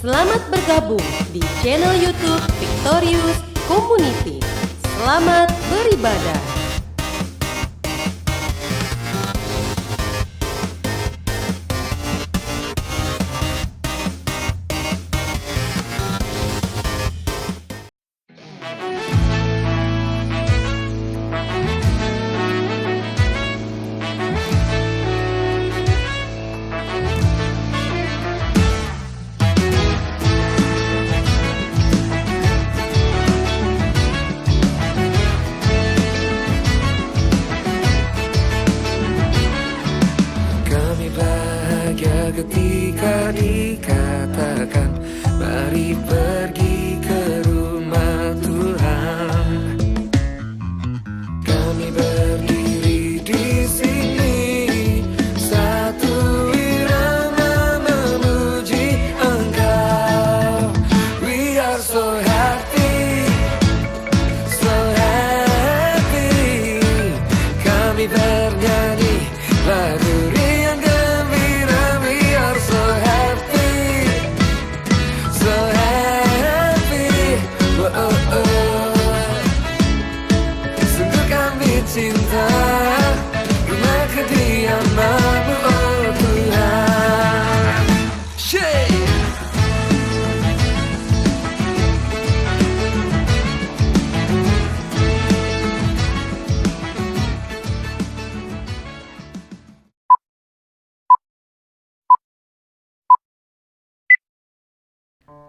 Selamat bergabung di channel YouTube Victorious Community. Selamat beribadah. Ketika dikatakan mari pergi ke rumah Tuhan, kami berdiri di sini satu irama memuji Engkau. We are so happy, kami bernyanyi lagu riang gembira. Cinta rumah kediaman-Mu, oh Tuhan.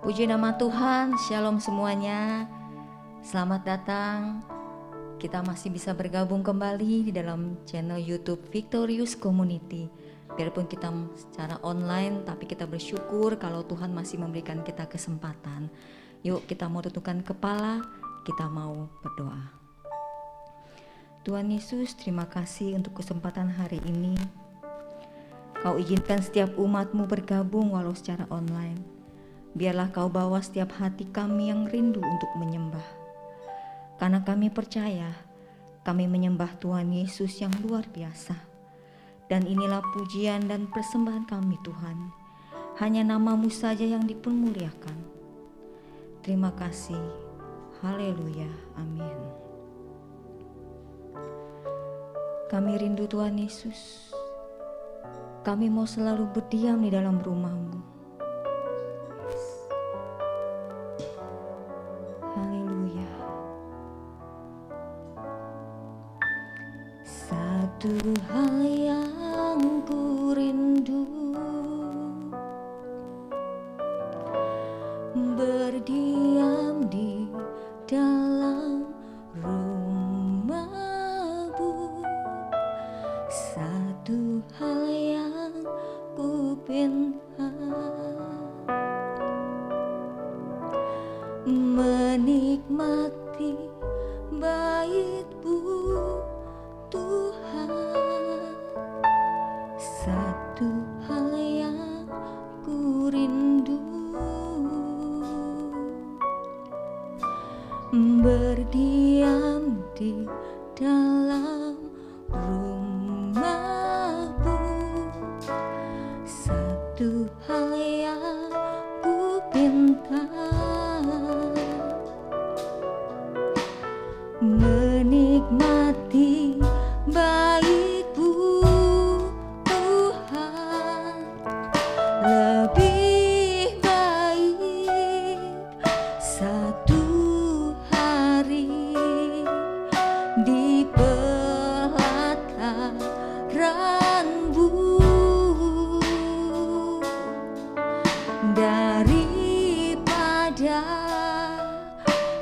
Puji nama Tuhan, shalom semuanya. Selamat datang. Kita masih bisa bergabung kembali di dalam channel YouTube Victorious Community. Biarpun kita secara online, tapi kita bersyukur kalau Tuhan masih memberikan kita kesempatan. Yuk kita mau tundukkan kepala, kita mau berdoa. Tuhan Yesus, terima kasih untuk kesempatan hari ini. Kau izinkan setiap umat-Mu bergabung walau secara online. Biarlah Kau bawa setiap hati kami yang rindu untuk menyembah. Karena kami percaya, kami menyembah Tuhan Yesus yang luar biasa. Dan inilah pujian dan persembahan kami Tuhan. Hanya nama-Mu saja yang dipermuliakan. Terima kasih. Haleluya. Amin. Kami rindu Tuhan Yesus. Kami mau selalu berdiam di dalam rumah-Mu. Satu hal yang ku rindu, berdiam di dalam rumah-Mu. Satu hal yang ku pinta, menikmati bait-Mu Tuhan. Satu hal yang ku rindu, berdiam di dalam rumah-Mu. Satu hal yang ku pinta, menikmati bait-Mu Tuhan. Lebih baik satu hari di pelataran-Mu daripada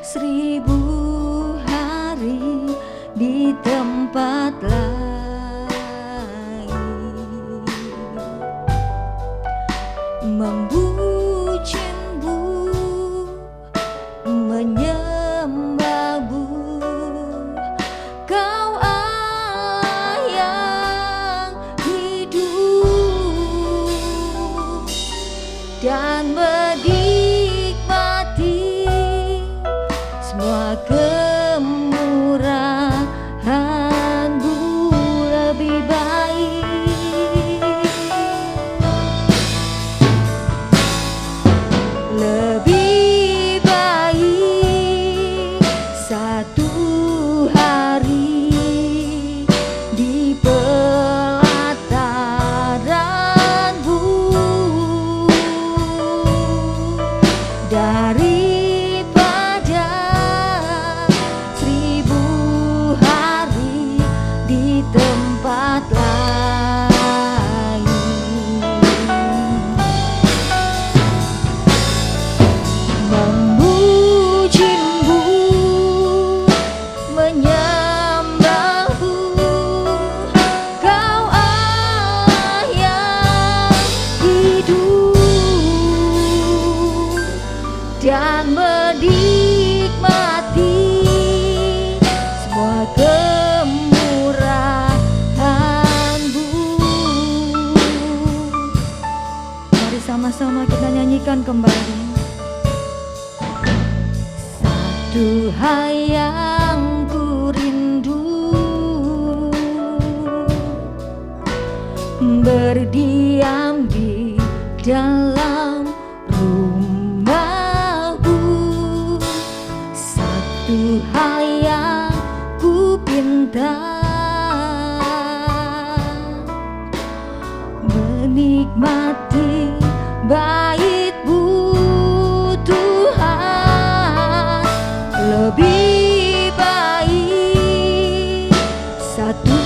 1000 hari di tempat lain. Memuji-Mu, menyembah-Mu, Kau Allah yang hidup, dan menikmati semua kemurahan-Mu. Lebih baik sama-sama kita nyanyikan kembali. Satu hal yang ku rindu, berdiam di dalam rumahmu. Satu hal yang ku pinta, menikmati bait-Mu Tuhan. Lebih baik satu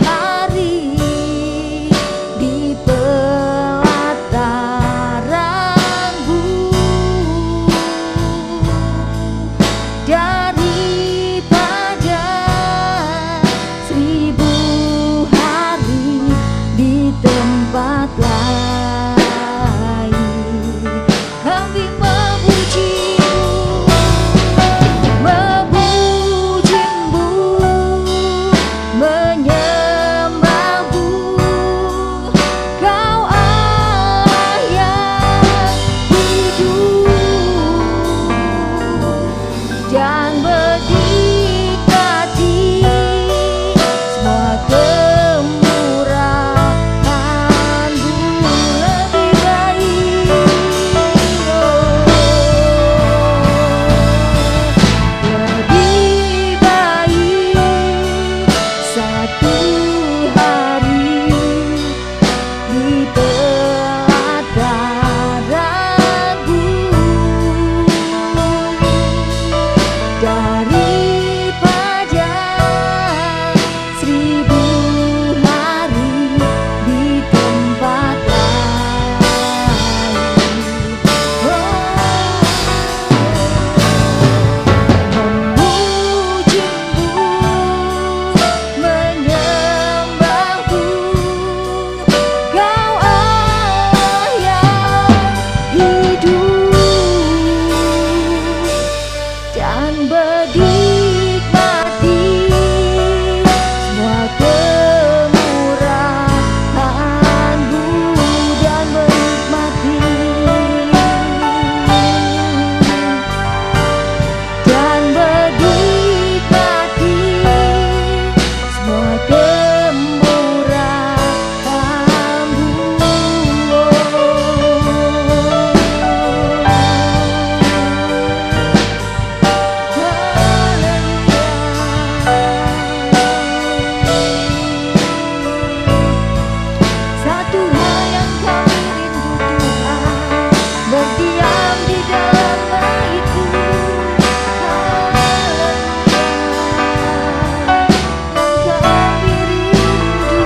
hari di pelataran-Mu daripada 1000 hari di tempat lain. Kami memuji-Mu, menyembah-Mu. Kau Allah yang hidup dan berdikati semua kemurahan-Mu. Lebih baik, lebih baik satu hari di pelataran-Mu daripada 1000 hari di tempat lain. Memuji-Mu, menyembah-Mu. Kau Allah yang hidup dan menikmati semua kemurahan-Mu dan menikmati semua satu hal yang kami rindu Tuhan, berdiam di dalam bait-Mu. Kami rindu menikmati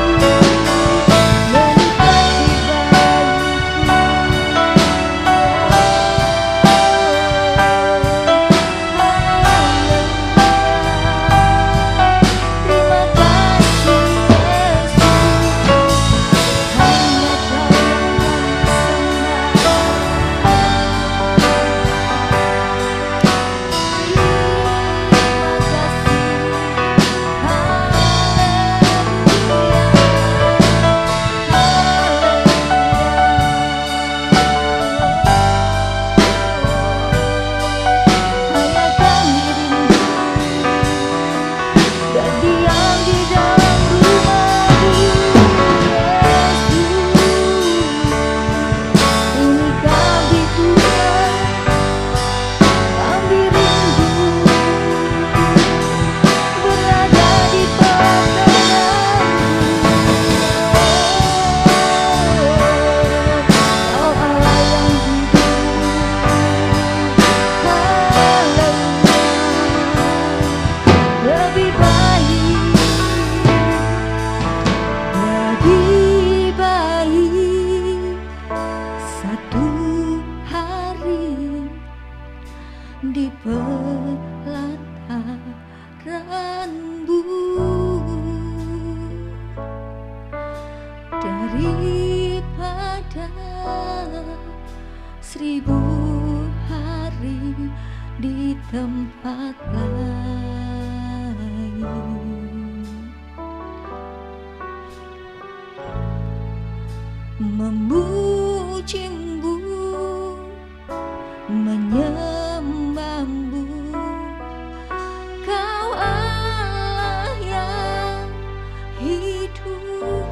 terima kasih Yesus. Hanya Kau berdiam di dalam rumah-Mu, Yesus. Ini kami Tuhan, kami rindu berada di pelataran-Mu. Kau Allah yang hidup, haleluya. Lebih baik satu hari di pelataran-Mu daripada 1000 hari di tempat lain. Memuji memujimu, menyembahmu. Kau Allah yang hidup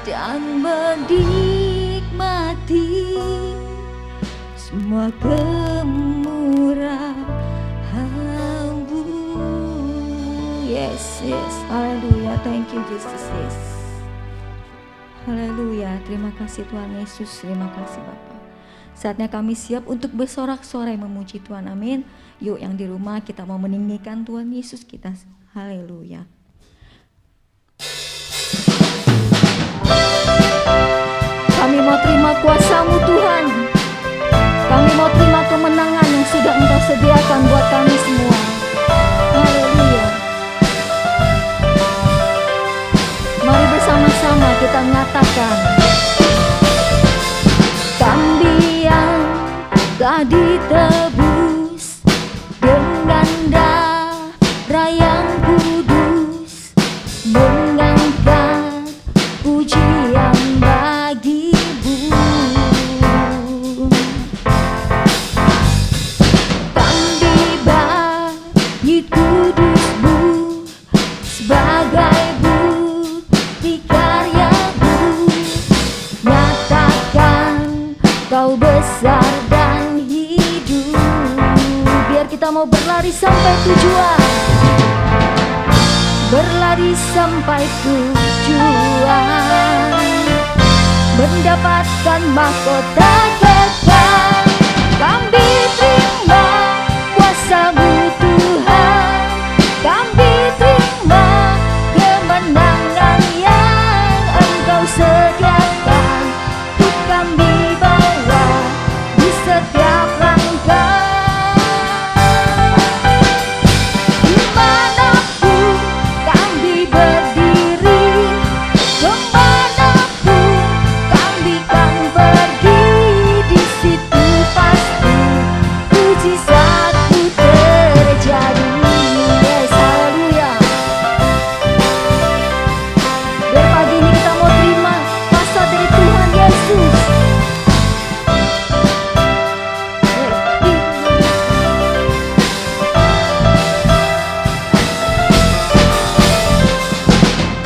dan menikmati semua kemurahan-Mu. Yes, haleluya, thank you Jesus, yes. Haleluya, terima kasih Tuhan Yesus, terima kasih Bapa. Saatnya kami siap untuk bersorak-sorai memuji Tuhan, amin. Yuk yang di rumah kita mau meninggikan Tuhan Yesus kita, haleluya. Kami mau terima kuasa-Mu Tuhan. Kami mau terima kemenangan yang sudah Engkau sediakan buat kami semua. Haleluya. Mari bersama-sama kita nyatakan, kami yang telah ditebus dengan darah yang kudus, mengangkat pujian bagi-Mu. Kami bagi kudus-Mu sebagai bukti karya-Mu, nyatakan Kau besar dan hidup. Biar kita mau berlari sampai tujuan, berlari sampai tujuan, mendapatkan mahkota kekal. Kami terima kuasa-Mu Tuhan, kami terima kemenangan yang Engkau sediakan untuk kami bawa di setiap langkah. Dimanapun kami berdiri, kemanapun kami kan pergi, di situ pasti mujizat-Mu terjadi. Yes, haleluya. Biar pagi ini kita mau terima kuasa dari Tuhan Yesus.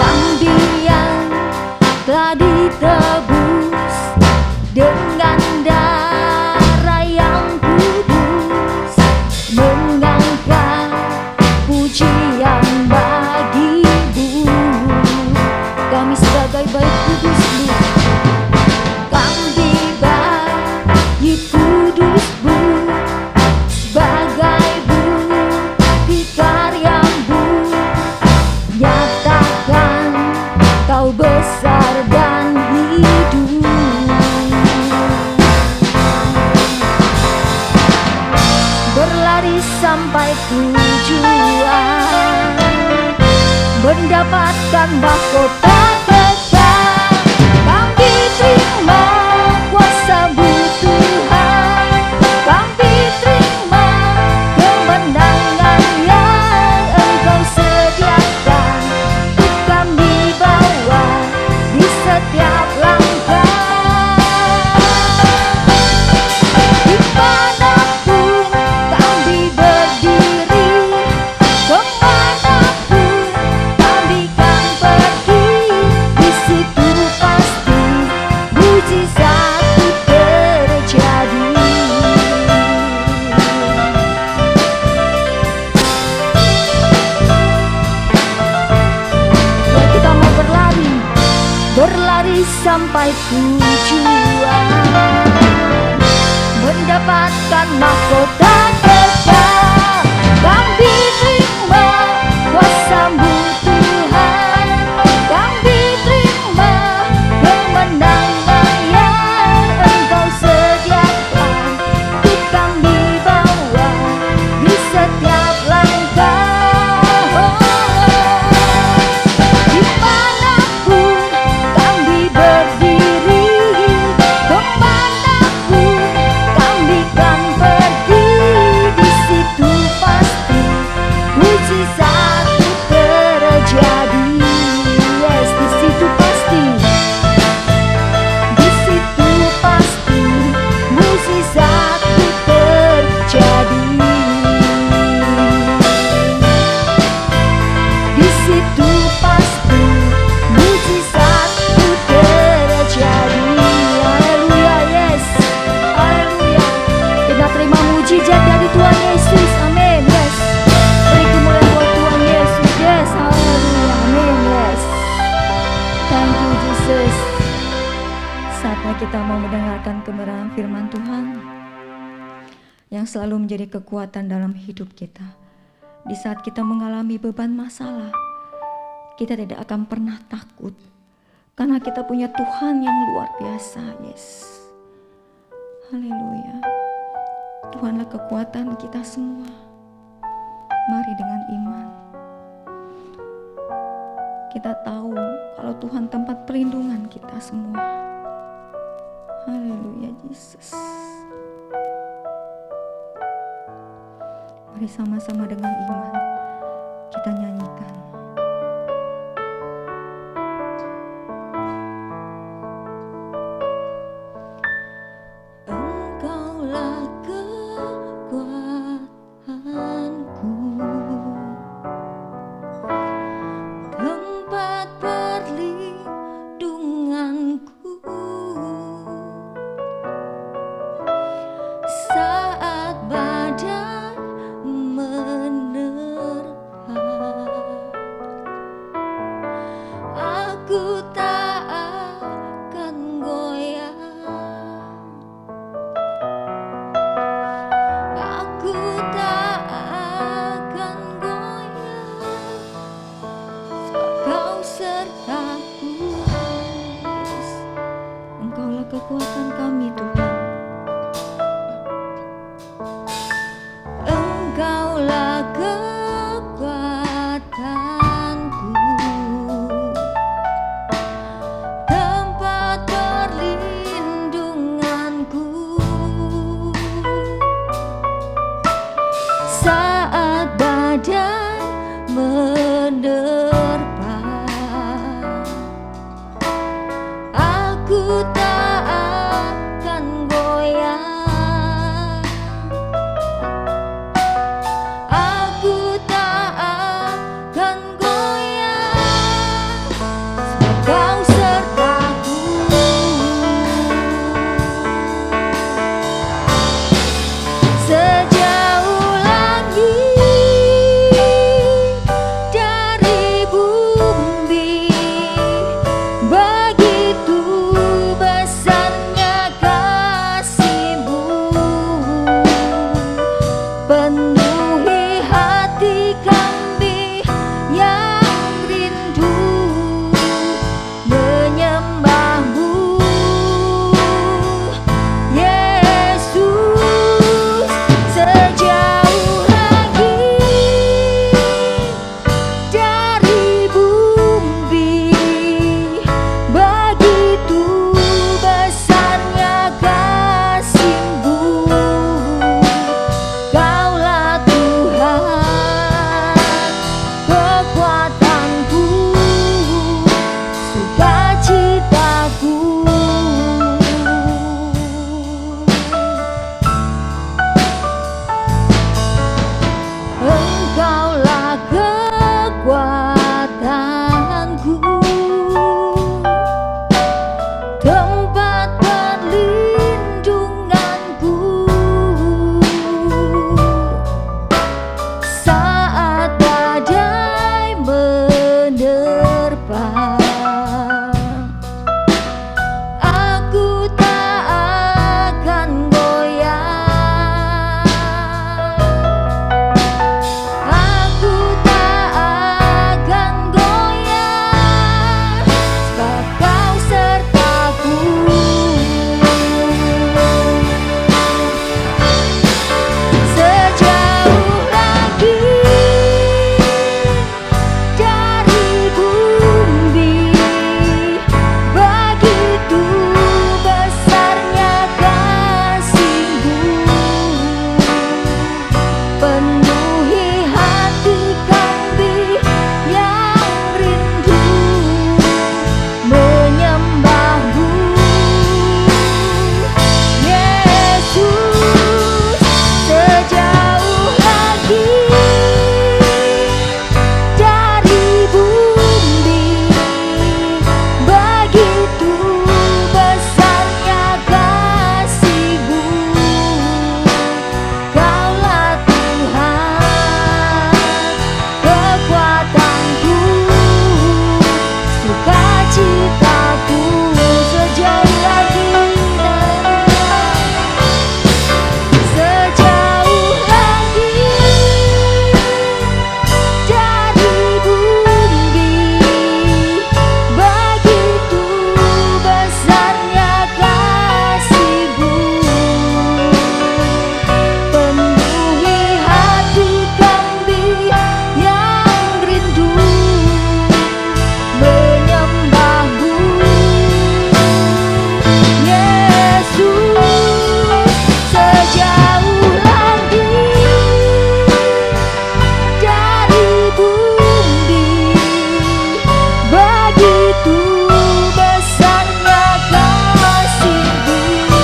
Kami yang telah ditebus dengan darah yang kudus, mengangkat pujian bagi-Mu. Kami sebagai bait kudus-Mu, kami bagi kudus-Mu sebagai bukti karya-Mu, nyatakan Kau besar dan hidup. Berlari sampai tujuan, mendapatkan mahkota kekal. Kami terima kuasa-Mu Tuhan, kami terima kemenangan yang Engkau sediakan untuk kami bawa di setiap langkah. Dimanapun kami berdiri, kemanapun kami kan pergi, di situ pasti mujizat-Mu terjadi. Ya, kita mau berlari, berlari sampai tujuan, mendapatkan mahkota kekal. Kami terima kuasa-Mu Tuhan, kami terima kemenangan yang Engkau sediakan untuk kami bawa di setiap langkah. Dimanapun kami berdiri, kemanapun kami kan pergi, di Thank you Jesus. Saatnya kita mau mendengarkan kebenaran firman Tuhan yang selalu menjadi kekuatan dalam hidup kita. Di saat kita mengalami beban masalah, kita tidak akan pernah takut karena kita punya Tuhan yang luar biasa. Yes. Haleluya. Tuhanlah kekuatan kita semua. Mari dengan iman. Kita tahu kalau Tuhan tempat perlindungan kita semua. Haleluya Yesus. Mari sama-sama dengan iman kita nyanyikan. Engkaulah kekuatanku, tempat perlindunganku, saat badai menerpa, aku tak akan goyah, aku tak akan goyah, Kau sertaku. Yes. Engkaulah kekuatan kami Tuhan. Engkaulah kekuatanku, tempat perlindunganku, saat badai menerpa, aku tak akan sukacitaku sejauh lagi sejauh lagi dari bumi, begitu besarnya kasih-Mu, penuhi hati kami yang rindu menyembah-Mu, Yesus. Sejauh lagi dari bumi, begitu besarnya kasih-Mu,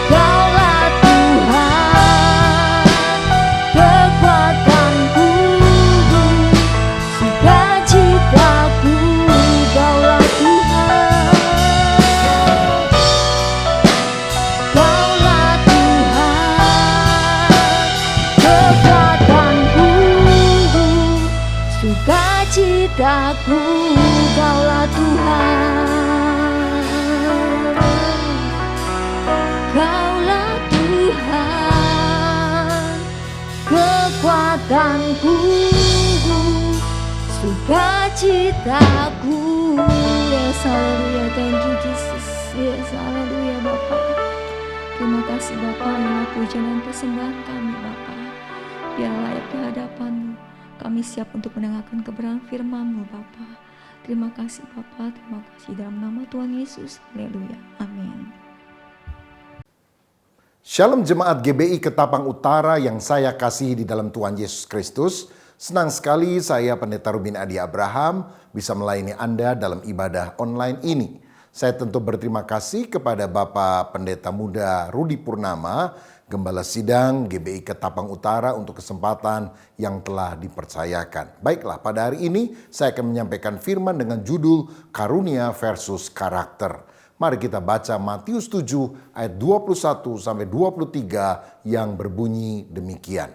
Kaulah Tuhan, kekuatanku, sukacitaku, Kaulah Tuhan, Kaulah Tuhan, kekuatanku, sukacitaku, Kaulah Tuhan, Kaulah Tuhan, kekuatanku, sukacitaku. Yes, haleluya, thank you Jesus. Yes, haleluya Bapak. Terima kasih Bapak, inilah pujian dan persembahan kami Bapak. Biar layak di hadapan-Mu. Kami siap untuk mendengarkan kebenaran firman-Mu Bapak. Terima kasih Bapak, terima kasih dalam nama Tuhan Yesus. Haleluya, amin. Shalom jemaat GBI Ketapang Utara yang saya kasihi di dalam Tuhan Yesus Kristus. Senang sekali saya Pendeta Ruben Adi Abraham bisa melayani Anda dalam ibadah online ini. Saya tentu berterima kasih kepada Bapak Pendeta Muda Rudi Purnama, Gembala Sidang GBI Ketapang Utara untuk kesempatan yang telah dipercayakan. Baiklah, pada hari ini saya akan menyampaikan firman dengan judul Karunia versus Karakter. Mari kita baca Matius 7 ayat 21 sampai 23 yang berbunyi demikian.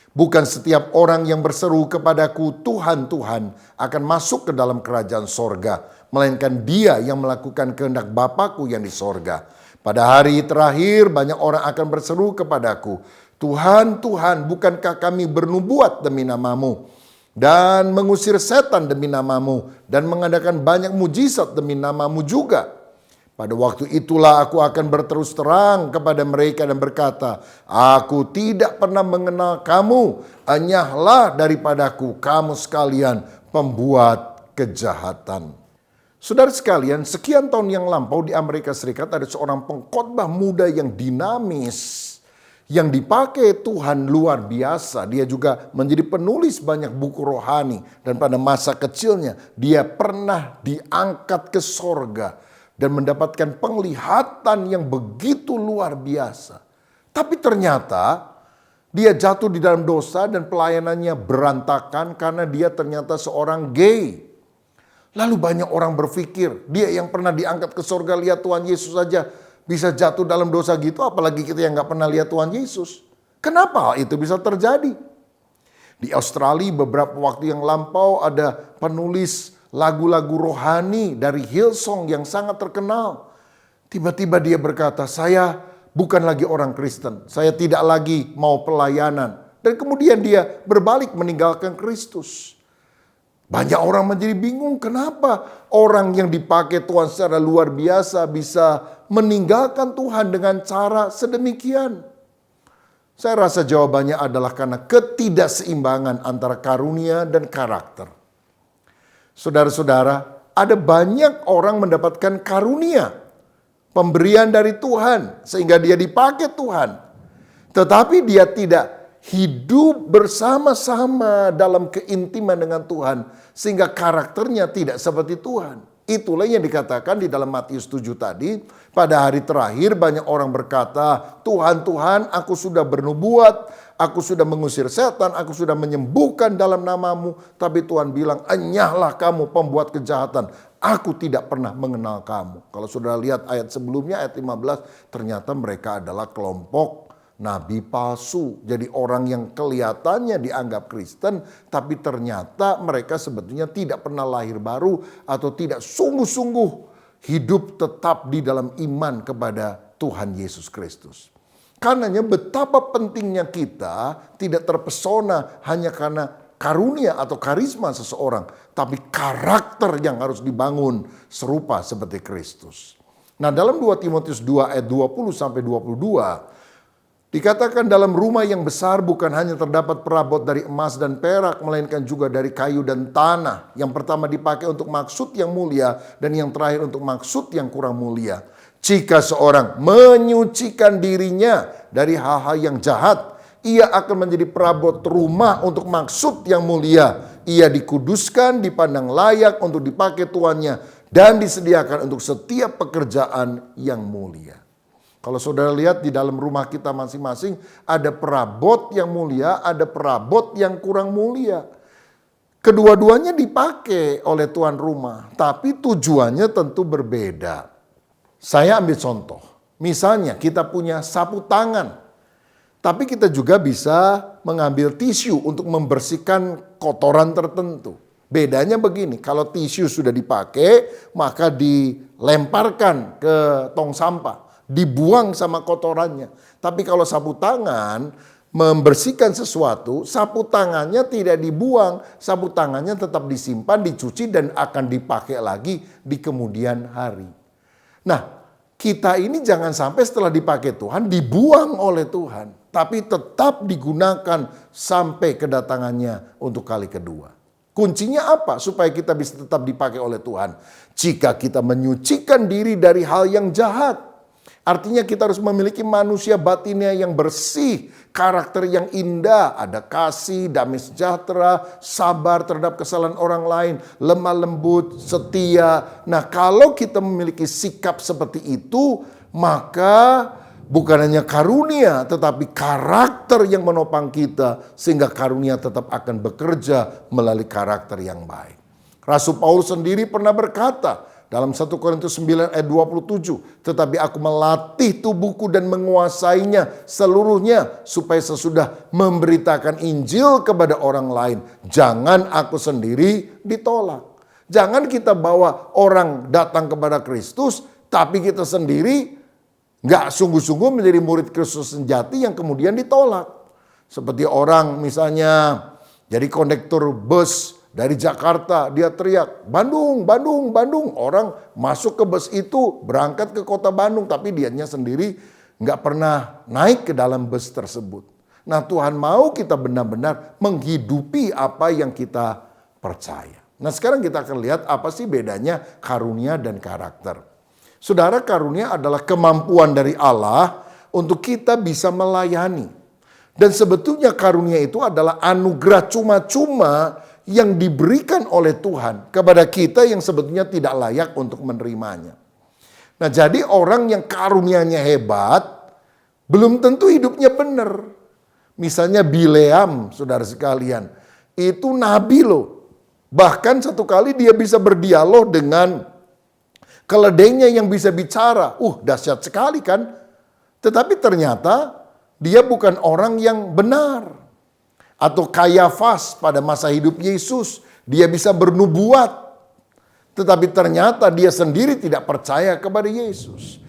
Bukan setiap orang yang berseru kepadaku Tuhan, Tuhan akan masuk ke dalam kerajaan sorga, melainkan dia yang melakukan kehendak Bapakku yang di sorga. Pada hari terakhir banyak orang akan berseru kepadaku, Tuhan, Tuhan, bukankah kami bernubuat demi namamu dan mengusir setan demi namamu dan mengadakan banyak mujizat demi namamu juga? Pada waktu itulah aku akan berterus terang kepada mereka dan berkata, aku tidak pernah mengenal kamu, enyahlah daripadaku kamu sekalian pembuat kejahatan. Saudara sekalian, sekian tahun yang lampau di Amerika Serikat ada seorang pengkhotbah muda yang dinamis, yang dipakai Tuhan luar biasa. Dia juga menjadi penulis banyak buku rohani dan pada masa kecilnya dia pernah diangkat ke sorga dan mendapatkan penglihatan yang begitu luar biasa. Tapi ternyata dia jatuh di dalam dosa dan pelayanannya berantakan karena dia ternyata seorang gay. Lalu banyak orang berpikir, dia yang pernah diangkat ke sorga lihat Tuhan Yesus saja bisa jatuh dalam dosa gitu, apalagi kita yang gak pernah lihat Tuhan Yesus. Kenapa hal itu bisa terjadi? Di Australia beberapa waktu yang lampau ada penulis lagu-lagu rohani dari Hillsong yang sangat terkenal. Tiba-tiba dia berkata, saya bukan lagi orang Kristen, saya tidak lagi mau pelayanan. Dan kemudian dia berbalik meninggalkan Kristus. Banyak orang menjadi bingung kenapa orang yang dipakai Tuhan secara luar biasa bisa meninggalkan Tuhan dengan cara sedemikian. Saya rasa jawabannya adalah karena ketidakseimbangan antara karunia dan karakter. Saudara-saudara, ada banyak orang mendapatkan karunia, pemberian dari Tuhan, sehingga dia dipakai Tuhan. Tetapi dia tidak hidup bersama-sama dalam keintiman dengan Tuhan, sehingga karakternya tidak seperti Tuhan. Itulah yang dikatakan di dalam Matius 7 tadi. Pada hari terakhir banyak orang berkata, Tuhan, Tuhan, aku sudah bernubuat, aku sudah mengusir setan, aku sudah menyembuhkan dalam namamu. Tapi Tuhan bilang, enyahlah kamu pembuat kejahatan, aku tidak pernah mengenal kamu. Kalau saudara lihat ayat sebelumnya, ayat 15, ternyata mereka adalah kelompok nabi palsu, jadi orang yang kelihatannya dianggap Kristen, tapi ternyata mereka sebetulnya tidak pernah lahir baru atau tidak sungguh-sungguh hidup tetap di dalam iman kepada Tuhan Yesus Kristus. Karenanya betapa pentingnya kita tidak terpesona hanya karena karunia atau karisma seseorang, tapi karakter yang harus dibangun serupa seperti Kristus. Nah, dalam 2 Timotius 2 ayat 20 sampai 22 dikatakan dalam rumah yang besar bukan hanya terdapat perabot dari emas dan perak, melainkan juga dari kayu dan tanah. Yang pertama dipakai untuk maksud yang mulia dan yang terakhir untuk maksud yang kurang mulia. Jika seorang menyucikan dirinya dari hal-hal yang jahat, ia akan menjadi perabot rumah untuk maksud yang mulia. Ia dikuduskan, dipandang layak untuk dipakai tuannya, dan disediakan untuk setiap pekerjaan yang mulia. Kalau saudara lihat di dalam rumah kita masing-masing, ada perabot yang mulia, ada perabot yang kurang mulia. Kedua-duanya dipakai oleh tuan rumah, tapi tujuannya tentu berbeda. Saya ambil contoh, misalnya kita punya sapu tangan, tapi kita juga bisa mengambil tisu untuk membersihkan kotoran tertentu. Bedanya begini, kalau tisu sudah dipakai, maka dilemparkan ke tong sampah, dibuang sama kotorannya. Tapi kalau sapu tangan membersihkan sesuatu, sapu tangannya tidak dibuang, sapu tangannya tetap disimpan, dicuci, dan akan dipakai lagi di kemudian hari. Nah, kita ini jangan sampai setelah dipakai Tuhan dibuang oleh Tuhan, tapi tetap digunakan sampai kedatangannya untuk kali kedua. Kuncinya apa supaya kita bisa tetap dipakai oleh Tuhan? Jika kita menyucikan diri dari hal yang jahat. Artinya kita harus memiliki manusia batinnya yang bersih, karakter yang indah, ada kasih, damai sejahtera, sabar terhadap kesalahan orang lain, lemah lembut, setia. Nah, kalau kita memiliki sikap seperti itu, maka bukan hanya karunia, tetapi karakter yang menopang kita, sehingga karunia tetap akan bekerja melalui karakter yang baik. Rasul Paulus sendiri pernah berkata, dalam 1 Korintus 9 ayat 27, tetapi aku melatih tubuhku dan menguasainya seluruhnya, supaya sesudah memberitakan Injil kepada orang lain, jangan aku sendiri ditolak. Jangan kita bawa orang datang kepada Kristus, tapi kita sendiri nggak sungguh-sungguh menjadi murid Kristus sejati yang kemudian ditolak. Seperti orang misalnya jadi kondektur bus, dari Jakarta dia teriak, Bandung, Bandung, Bandung. Orang masuk ke bus itu berangkat ke kota Bandung, tapi dianya sendiri nggak pernah naik ke dalam bus tersebut. Nah, Tuhan mau kita benar-benar menghidupi apa yang kita percaya. Nah, sekarang kita akan lihat apa sih bedanya karunia dan karakter. Saudara, karunia adalah kemampuan dari Allah untuk kita bisa melayani. Dan sebetulnya karunia itu adalah anugerah cuma-cuma yang diberikan oleh Tuhan kepada kita yang sebetulnya tidak layak untuk menerimanya. Nah, jadi orang yang karunianya hebat belum tentu hidupnya benar. Misalnya Bileam, saudara sekalian, itu nabi loh. Bahkan satu kali dia bisa berdialog dengan keledainya yang bisa bicara. Dahsyat sekali kan? Tetapi ternyata dia bukan orang yang benar. Atau Kayafas pada masa hidup Yesus, dia bisa bernubuat. Tetapi ternyata dia sendiri tidak percaya kepada Yesus.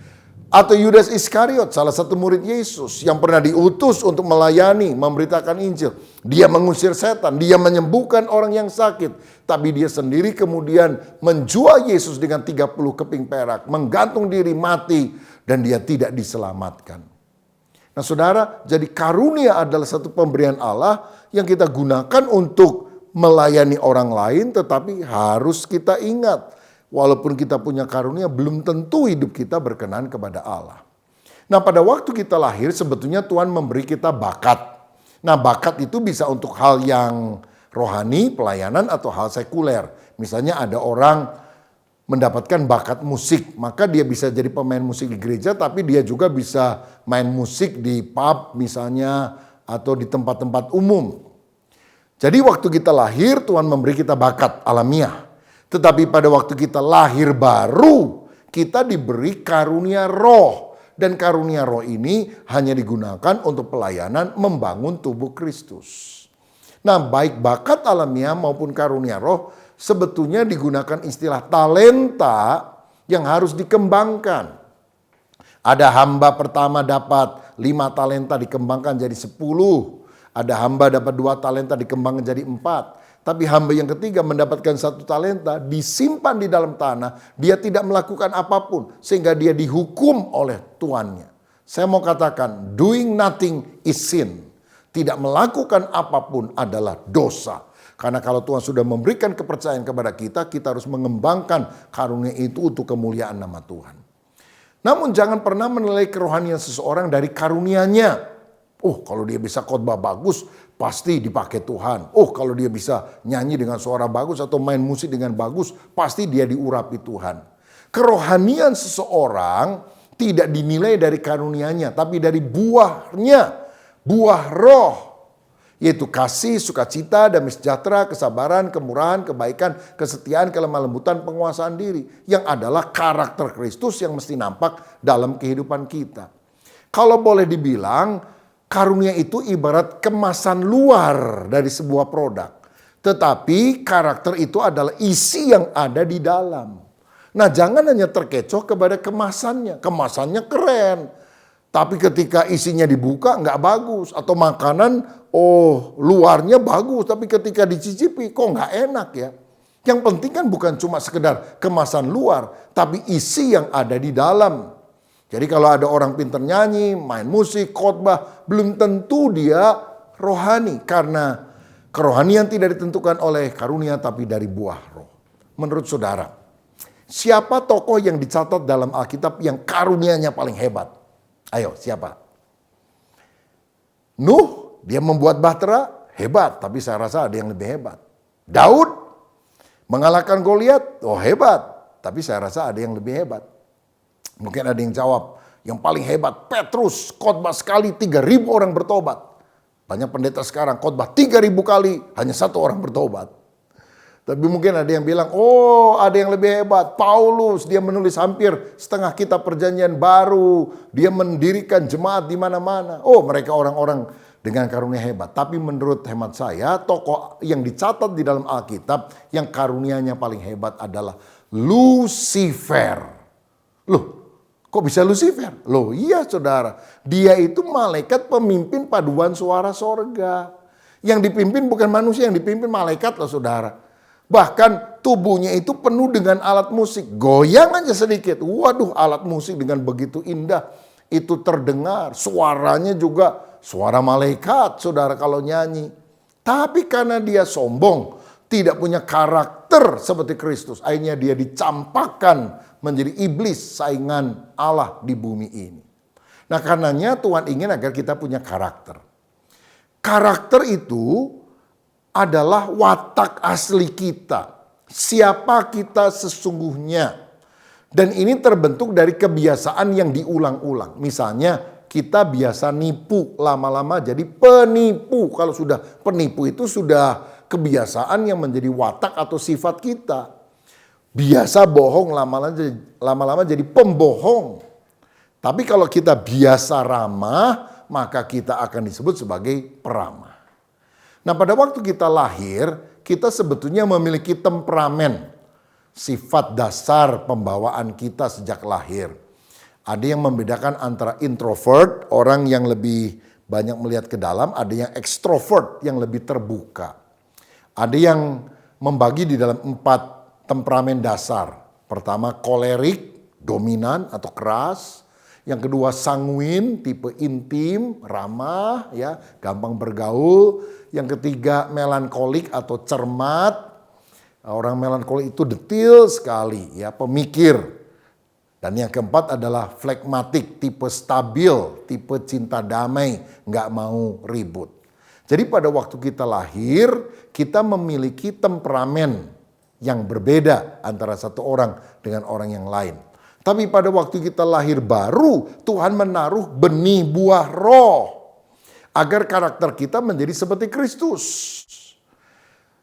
Atau Yudas Iskariot, salah satu murid Yesus yang pernah diutus untuk melayani, memberitakan Injil. Dia mengusir setan, dia menyembuhkan orang yang sakit. Tapi dia sendiri kemudian menjual Yesus dengan 30 keping perak, menggantung diri mati, dan dia tidak diselamatkan. Nah, saudara, jadi karunia adalah satu pemberian Allah yang kita gunakan untuk melayani orang lain, tetapi harus kita ingat, walaupun kita punya karunia, belum tentu hidup kita berkenan kepada Allah. Nah, pada waktu kita lahir, sebetulnya Tuhan memberi kita bakat. Nah, bakat itu bisa untuk hal yang rohani, pelayanan, atau hal sekuler. Misalnya ada orang mendapatkan bakat musik, maka dia bisa jadi pemain musik di gereja, tapi dia juga bisa main musik di pub misalnya, atau di tempat-tempat umum. Jadi waktu kita lahir, Tuhan memberi kita bakat alamiah. Tetapi pada waktu kita lahir baru, kita diberi karunia roh. Dan karunia roh ini hanya digunakan untuk pelayanan membangun tubuh Kristus. Nah, baik bakat alamiah maupun karunia roh sebetulnya digunakan istilah talenta yang harus dikembangkan. Ada hamba pertama dapat 5 talenta dikembangkan jadi 10. Ada hamba dapat 2 talenta dikembangkan jadi 4. Tapi hamba yang ketiga mendapatkan 1 talenta disimpan di dalam tanah. Dia tidak melakukan apapun sehingga dia dihukum oleh tuannya. Saya mau katakan doing nothing is sin. Tidak melakukan apapun adalah dosa. Karena kalau Tuhan sudah memberikan kepercayaan kepada kita, kita harus mengembangkan karunia itu untuk kemuliaan nama Tuhan. Namun jangan pernah menilai kerohanian seseorang dari karunianya. Oh, kalau dia bisa khotbah bagus, pasti dipakai Tuhan. Oh, kalau dia bisa nyanyi dengan suara bagus atau main musik dengan bagus, pasti dia diurapi Tuhan. Kerohanian seseorang tidak dinilai dari karunianya, tapi dari buahnya. Buah roh. Yaitu kasih, sukacita, damai sejahtera, kesabaran, kemurahan, kebaikan, kesetiaan, kelemah lembutan, penguasaan diri. Yang adalah karakter Kristus yang mesti nampak dalam kehidupan kita. Kalau boleh dibilang, karunia itu ibarat kemasan luar dari sebuah produk. Tetapi karakter itu adalah isi yang ada di dalam. Nah, jangan hanya terkecoh kepada kemasannya. Kemasannya keren. Tapi ketika isinya dibuka nggak bagus. Atau makanan, luarnya bagus. Tapi ketika dicicipi kok nggak enak ya. Yang penting kan bukan cuma sekedar kemasan luar. Tapi isi yang ada di dalam. Jadi kalau ada orang pintar nyanyi, main musik, khotbah, belum tentu dia rohani. Karena kerohanian tidak ditentukan oleh karunia tapi dari buah roh. Menurut saudara, siapa tokoh yang dicatat dalam Alkitab yang karunianya paling hebat? Ayo, siapa? Nuh, dia membuat bahtera, hebat. Tapi saya rasa ada yang lebih hebat. Daud, mengalahkan Goliat, hebat. Tapi saya rasa ada yang lebih hebat. Mungkin ada yang jawab, yang paling hebat Petrus, khotbah sekali 3.000 orang bertobat. Banyak pendeta sekarang khotbah 3.000 kali, hanya 1 orang bertobat. Tapi mungkin ada yang bilang, ada yang lebih hebat. Paulus, dia menulis hampir setengah kitab perjanjian baru. Dia mendirikan jemaat di mana-mana. Mereka orang-orang dengan karunia hebat. Tapi menurut hemat saya, tokoh yang dicatat di dalam Alkitab yang karunianya paling hebat adalah Lucifer. Loh, kok bisa Lucifer? Loh iya saudara, dia itu malaikat pemimpin paduan suara sorga. Yang dipimpin bukan manusia, yang dipimpin malaikat loh saudara. Bahkan tubuhnya itu penuh dengan alat musik. Goyang aja sedikit. Waduh, alat musik dengan begitu indah. Itu terdengar. Suaranya juga suara malaikat, saudara, kalau nyanyi. Tapi karena dia sombong, tidak punya karakter seperti Kristus. Akhirnya dia dicampakkan menjadi iblis, saingan Allah di bumi ini. Nah, karenanya Tuhan ingin agar kita punya karakter. Karakter itu adalah watak asli kita. Siapa kita sesungguhnya. Dan ini terbentuk dari kebiasaan yang diulang-ulang. Misalnya kita biasa nipu, lama-lama jadi penipu. Kalau sudah penipu itu sudah kebiasaan yang menjadi watak atau sifat kita. Biasa bohong, lama-lama jadi pembohong. Tapi kalau kita biasa ramah, maka kita akan disebut sebagai peramah. Nah, pada waktu kita lahir, kita sebetulnya memiliki temperamen. Sifat dasar pembawaan kita sejak lahir. Ada yang membedakan antara introvert, orang yang lebih banyak melihat ke dalam. Ada yang ekstrovert, yang lebih terbuka. Ada yang membagi di dalam 4 temperamen dasar. Pertama, kolerik, dominan atau keras. Yang kedua, sanguin, tipe intim, ramah, ya, gampang bergaul. Yang ketiga, melankolik atau cermat. Orang melankolik itu detil sekali, ya, pemikir. Dan yang keempat adalah flegmatik, tipe stabil, tipe cinta damai, nggak mau ribut. Jadi pada waktu kita lahir, kita memiliki temperamen yang berbeda antara satu orang dengan orang yang lain. Tapi pada waktu kita lahir baru, Tuhan menaruh benih buah roh. Agar karakter kita menjadi seperti Kristus.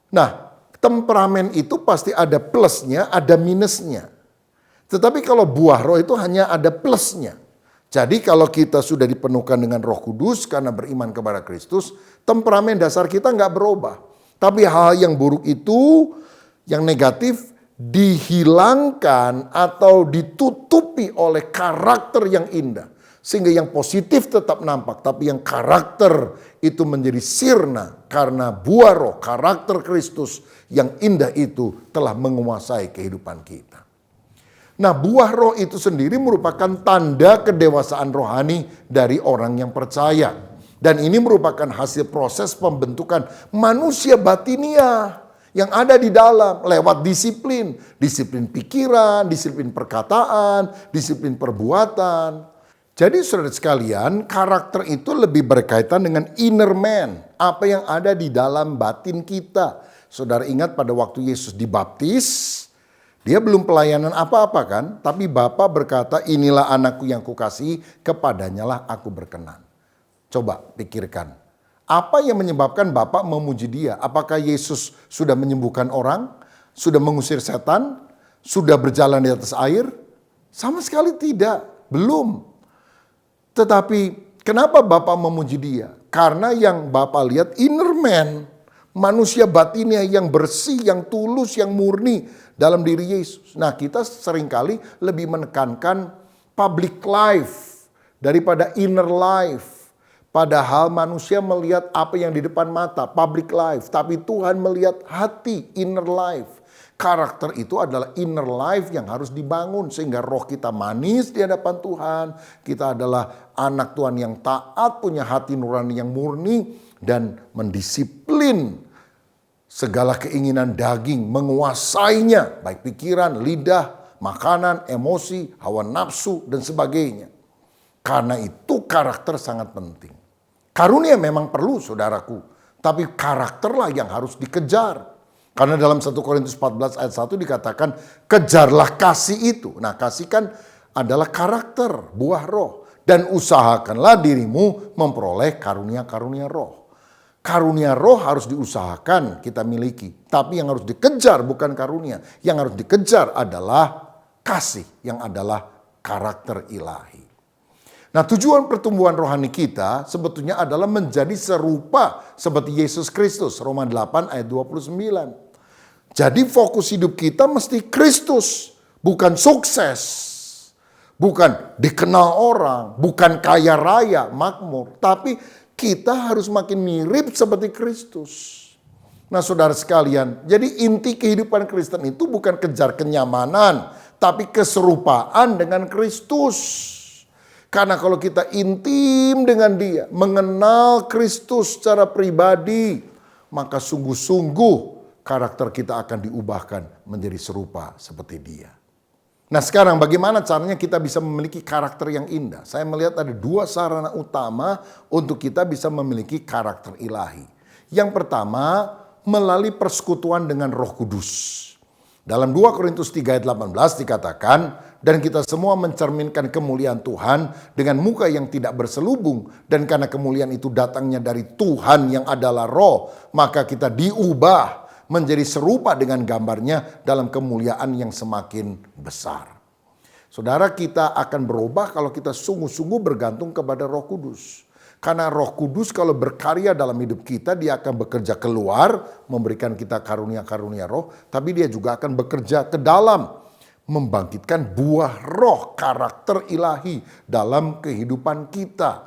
Nah, temperamen itu pasti ada plusnya, ada minusnya. Tetapi kalau buah roh itu hanya ada plusnya. Jadi kalau kita sudah dipenuhkan dengan Roh Kudus karena beriman kepada Kristus, temperamen dasar kita nggak berubah. Tapi hal yang buruk itu, yang negatif, dihilangkan atau ditutupi oleh karakter yang indah. Sehingga yang positif tetap nampak, tapi yang karakter itu menjadi sirna karena buah roh, karakter Kristus yang indah itu telah menguasai kehidupan kita. Nah, buah roh itu sendiri merupakan tanda kedewasaan rohani dari orang yang percaya. Dan ini merupakan hasil proses pembentukan manusia batiniah yang ada di dalam lewat disiplin. Disiplin pikiran, disiplin perkataan, disiplin perbuatan. Jadi saudara sekalian, karakter itu lebih berkaitan dengan inner man. Apa yang ada di dalam batin kita. Saudara ingat pada waktu Yesus dibaptis, dia belum pelayanan apa-apa kan. Tapi Bapa berkata, inilah anakku yang kukasihi, kepadanyalah aku berkenan. Coba pikirkan. Apa yang menyebabkan Bapak memuji dia? Apakah Yesus sudah menyembuhkan orang? Sudah mengusir setan? Sudah berjalan di atas air? Sama sekali tidak. Belum. Tetapi kenapa Bapak memuji dia? Karena yang Bapak lihat inner man. Manusia batinnya yang bersih, yang tulus, yang murni dalam diri Yesus. Nah, kita seringkali lebih menekankan public life daripada inner life. Padahal manusia melihat apa yang di depan mata, public life. Tapi Tuhan melihat hati, inner life. Karakter itu adalah inner life yang harus dibangun. Sehingga roh kita manis di hadapan Tuhan. Kita adalah anak Tuhan yang taat, punya hati nurani yang murni. Dan mendisiplin segala keinginan daging, menguasainya. Baik pikiran, lidah, makanan, emosi, hawa nafsu, dan sebagainya. Karena itu karakter sangat penting. Karunia memang perlu saudaraku. Tapi karakterlah yang harus dikejar. Karena dalam 1 Korintus 14 ayat 1 dikatakan, kejarlah kasih itu. Nah, kasih kan adalah karakter, buah roh. Dan usahakanlah dirimu memperoleh karunia-karunia roh. Karunia roh harus diusahakan kita miliki. Tapi yang harus dikejar bukan karunia. Yang harus dikejar adalah kasih, yang adalah karakter ilahi. Nah, tujuan pertumbuhan rohani kita sebetulnya adalah menjadi serupa seperti Yesus Kristus. Roma 8 ayat 29. Jadi fokus hidup kita mesti Kristus. Bukan sukses. Bukan dikenal orang. Bukan kaya raya, makmur. Tapi kita harus makin mirip seperti Kristus. Nah, saudara sekalian, jadi inti kehidupan Kristen itu bukan kejar kenyamanan. Tapi keserupaan dengan Kristus. Karena kalau kita intim dengan dia, mengenal Kristus secara pribadi, maka sungguh-sungguh karakter kita akan diubahkan menjadi serupa seperti dia. Nah, sekarang bagaimana caranya kita bisa memiliki karakter yang indah? Saya melihat ada dua sarana utama untuk kita bisa memiliki karakter ilahi. Yang pertama, melalui persekutuan dengan Roh Kudus. Dalam 2 Korintus 3 ayat 18 dikatakan, dan kita semua mencerminkan kemuliaan Tuhan dengan muka yang tidak berselubung. Dan karena kemuliaan itu datangnya dari Tuhan yang adalah roh, maka kita diubah menjadi serupa dengan gambarnya dalam kemuliaan yang semakin besar. Saudara, kita akan berubah kalau kita sungguh-sungguh bergantung kepada Roh Kudus. Karena Roh Kudus kalau berkarya dalam hidup kita, dia akan bekerja keluar, memberikan kita karunia-karunia roh. Tapi dia juga akan bekerja ke dalam, membangkitkan buah roh, karakter ilahi dalam kehidupan kita.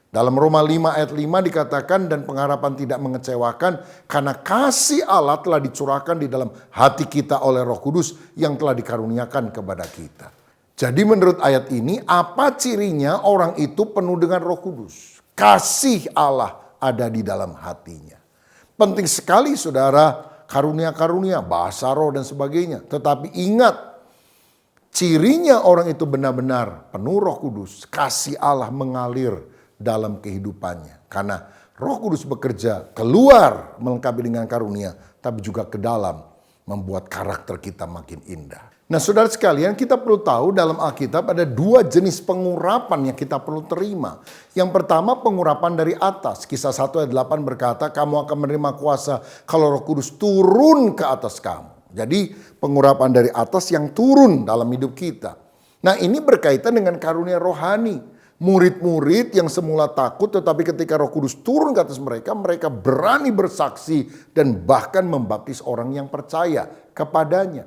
Dalam Roma 5 ayat 5 dikatakan, dan pengharapan tidak mengecewakan, karena kasih Allah telah dicurahkan di dalam hati kita oleh Roh Kudus yang telah dikaruniakan kepada kita. Jadi menurut ayat ini, apa cirinya orang itu penuh dengan Roh Kudus? Kasih Allah ada di dalam hatinya. Penting sekali saudara, karunia-karunia, bahasa roh dan sebagainya. Tetapi ingat, cirinya orang itu benar-benar penuh Roh Kudus. Kasih Allah mengalir dalam kehidupannya. Karena Roh Kudus bekerja keluar melengkapi dengan karunia, tapi juga ke dalam membuat karakter kita makin indah. Nah, saudara sekalian, kita perlu tahu dalam Alkitab ada dua jenis pengurapan yang kita perlu terima. Yang pertama, pengurapan dari atas. Kisah 1 ayat 8 berkata, kamu akan menerima kuasa kalau Roh Kudus turun ke atas kamu. Jadi pengurapan dari atas yang turun dalam hidup kita. Nah, ini berkaitan dengan karunia rohani. Murid-murid yang semula takut, tetapi ketika Roh Kudus turun ke atas mereka, mereka berani bersaksi dan bahkan membaptis orang yang percaya kepadanya.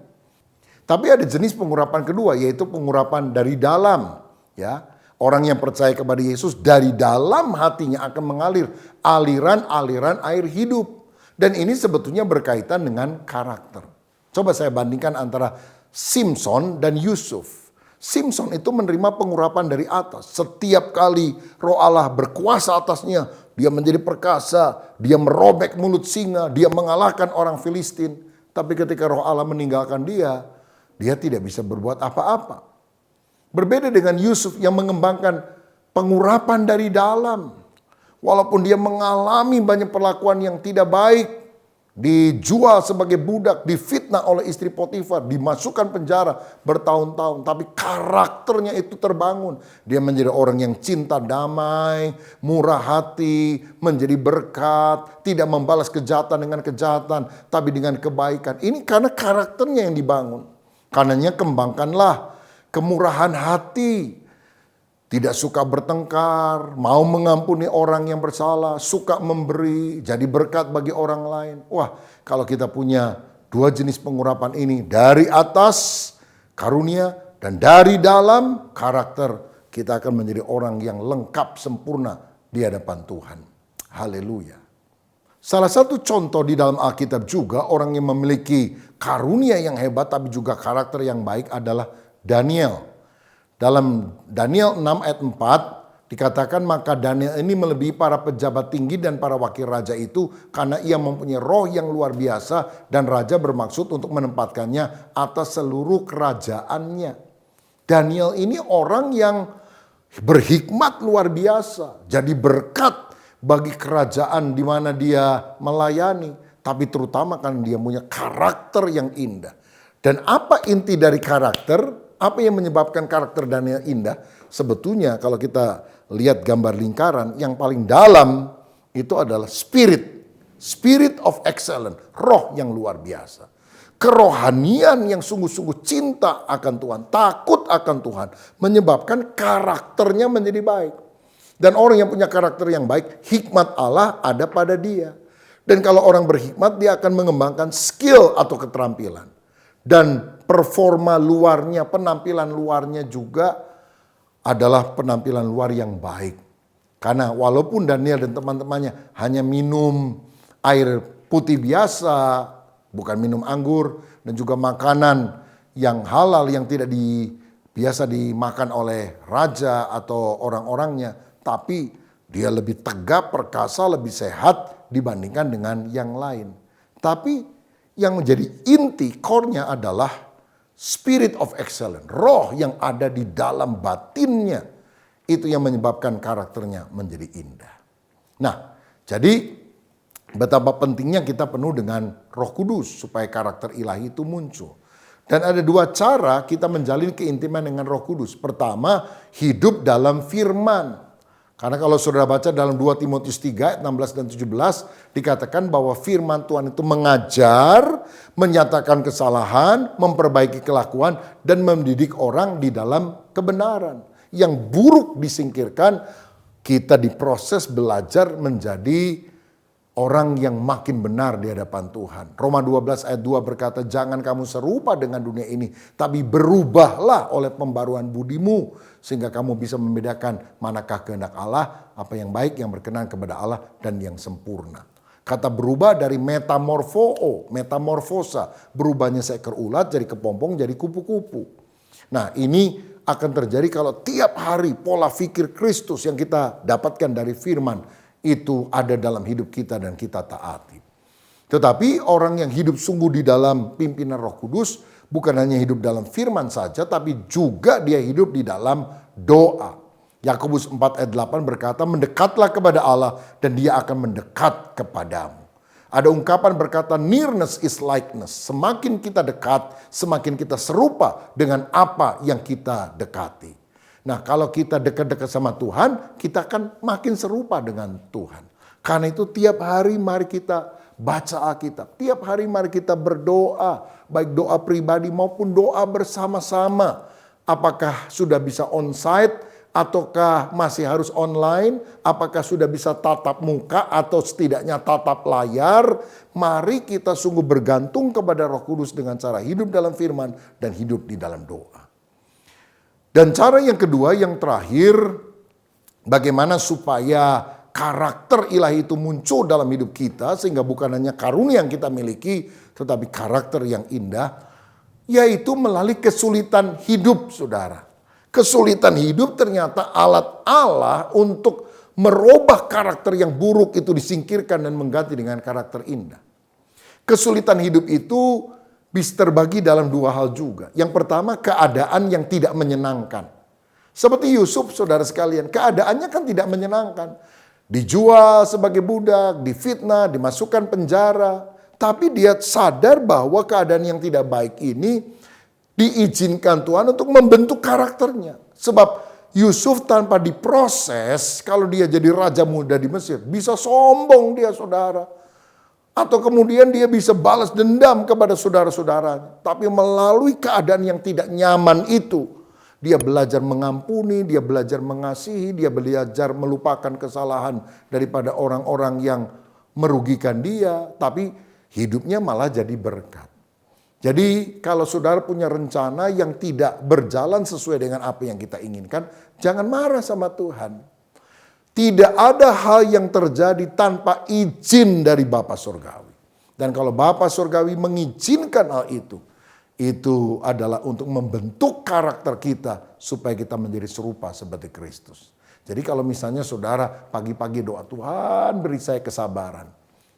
Tapi ada jenis pengurapan kedua, yaitu pengurapan dari dalam. Ya, orang yang percaya kepada Yesus dari dalam hatinya akan mengalir aliran-aliran air hidup. Dan ini sebetulnya berkaitan dengan karakter. Coba saya bandingkan antara Simson dan Yusuf. Simson itu menerima pengurapan dari atas. Setiap kali Roh Allah berkuasa atasnya, dia menjadi perkasa, dia merobek mulut singa, dia mengalahkan orang Filistin. Tapi ketika Roh Allah meninggalkan dia tidak bisa berbuat apa-apa. Berbeda dengan Yusuf yang mengembangkan pengurapan dari dalam. Walaupun dia mengalami banyak perlakuan yang tidak baik, dijual sebagai budak, difitnah oleh istri Potifar, dimasukkan penjara bertahun-tahun. Tapi karakternya itu terbangun. Dia menjadi orang yang cinta damai, murah hati, menjadi berkat, tidak membalas kejahatan dengan kejahatan, tapi dengan kebaikan. Ini karena karakternya yang dibangun. Karenanya kembangkanlah kemurahan hati. Tidak suka bertengkar, mau mengampuni orang yang bersalah, suka memberi, jadi berkat bagi orang lain. Wah, kalau kita punya dua jenis pengurapan ini, dari atas karunia dan dari dalam karakter, kita akan menjadi orang yang lengkap sempurna di hadapan Tuhan. Haleluya. Salah satu contoh di dalam Alkitab juga orang yang memiliki karunia yang hebat tapi juga karakter yang baik adalah Daniel. Dalam Daniel 6 ayat 4 dikatakan maka Daniel ini melebihi para pejabat tinggi dan para wakil raja itu karena ia mempunyai roh yang luar biasa dan raja bermaksud untuk menempatkannya atas seluruh kerajaannya. Daniel ini orang yang berhikmat luar biasa, jadi berkat bagi kerajaan di mana dia melayani, tapi terutama karena dia punya karakter yang indah. Dan apa inti dari karakter? Apa yang menyebabkan karakter Daniel indah? Sebetulnya kalau kita lihat gambar lingkaran, yang paling dalam itu adalah spirit. Spirit of excellence, roh yang luar biasa. Kerohanian yang sungguh-sungguh cinta akan Tuhan, takut akan Tuhan, menyebabkan karakternya menjadi baik. Dan orang yang punya karakter yang baik, hikmat Allah ada pada dia. Dan kalau orang berhikmat, dia akan mengembangkan skill atau keterampilan. Dan performa luarnya, penampilan luarnya juga adalah penampilan luar yang baik. Karena walaupun Daniel dan teman-temannya hanya minum air putih biasa, bukan minum anggur, dan juga makanan yang halal yang tidak biasa dimakan oleh raja atau orang-orangnya, tapi dia lebih tegap, perkasa, lebih sehat dibandingkan dengan yang lain. Tapi yang menjadi inti core-nya adalah spirit of excellence. Roh yang ada di dalam batinnya. Itu yang menyebabkan karakternya menjadi indah. Nah, jadi betapa pentingnya kita penuh dengan Roh Kudus supaya karakter ilahi itu muncul. Dan ada dua cara kita menjalin keintiman dengan Roh Kudus. Pertama, hidup dalam firman. Karena kalau saudara baca dalam 2 Timotius 3 ayat 16 dan 17 dikatakan bahwa firman Tuhan itu mengajar, menyatakan kesalahan, memperbaiki kelakuan dan mendidik orang di dalam kebenaran. Yang buruk disingkirkan, kita diproses belajar menjadi orang yang makin benar di hadapan Tuhan. Roma 12 ayat 2 berkata, jangan kamu serupa dengan dunia ini, tapi berubahlah oleh pembaruan budimu, sehingga kamu bisa membedakan manakah kehendak Allah, apa yang baik, yang berkenan kepada Allah, dan yang sempurna. Kata berubah dari metamorfosa, berubahnya seekor ulat jadi kepompong, jadi kupu-kupu. Nah, ini akan terjadi kalau tiap hari pola pikir Kristus yang kita dapatkan dari firman itu ada dalam hidup kita dan kita taati. Tetapi orang yang hidup sungguh di dalam pimpinan Roh Kudus bukan hanya hidup dalam firman saja, tapi juga dia hidup di dalam doa. Yakobus 4 ayat 8 berkata, mendekatlah kepada Allah dan dia akan mendekat kepadamu. Ada ungkapan berkata, nearness is likeness. Semakin kita dekat, semakin kita serupa dengan apa yang kita dekati. Nah, kalau kita dekat-dekat sama Tuhan, kita akan makin serupa dengan Tuhan. Karena itu tiap hari mari kita baca Alkitab. Tiap hari mari kita berdoa, baik doa pribadi maupun doa bersama-sama. Apakah sudah bisa onsite ataukah masih harus online? Apakah sudah bisa tatap muka atau setidaknya tatap layar? Mari kita sungguh bergantung kepada Roh Kudus dengan cara hidup dalam firman dan hidup di dalam doa. Dan cara yang kedua, yang terakhir, bagaimana supaya karakter ilahi itu muncul dalam hidup kita sehingga bukan hanya karunia yang kita miliki tetapi karakter yang indah, yaitu melalui kesulitan hidup, saudara. Kesulitan hidup ternyata alat Allah untuk merubah karakter yang buruk itu disingkirkan dan mengganti dengan karakter indah. Kesulitan hidup itu bisa terbagi dalam dua hal juga. Yang pertama, keadaan yang tidak menyenangkan. Seperti Yusuf, saudara sekalian, keadaannya kan tidak menyenangkan. Dijual sebagai budak, difitnah, dimasukkan penjara. Tapi dia sadar bahwa keadaan yang tidak baik ini diizinkan Tuhan untuk membentuk karakternya. Sebab Yusuf tanpa diproses, kalau dia jadi raja muda di Mesir, bisa sombong dia, saudara. Atau kemudian dia bisa balas dendam kepada saudara-saudaranya. Tapi melalui keadaan yang tidak nyaman itu, dia belajar mengampuni, dia belajar mengasihi, dia belajar melupakan kesalahan daripada orang-orang yang merugikan dia. Tapi hidupnya malah jadi berkat. Jadi kalau saudara punya rencana yang tidak berjalan sesuai dengan apa yang kita inginkan, jangan marah sama Tuhan. Tidak ada hal yang terjadi tanpa izin dari Bapa Surgawi. Dan kalau Bapa Surgawi mengizinkan hal itu adalah untuk membentuk karakter kita supaya kita menjadi serupa seperti Kristus. Jadi kalau misalnya saudara pagi-pagi doa, Tuhan beri saya kesabaran.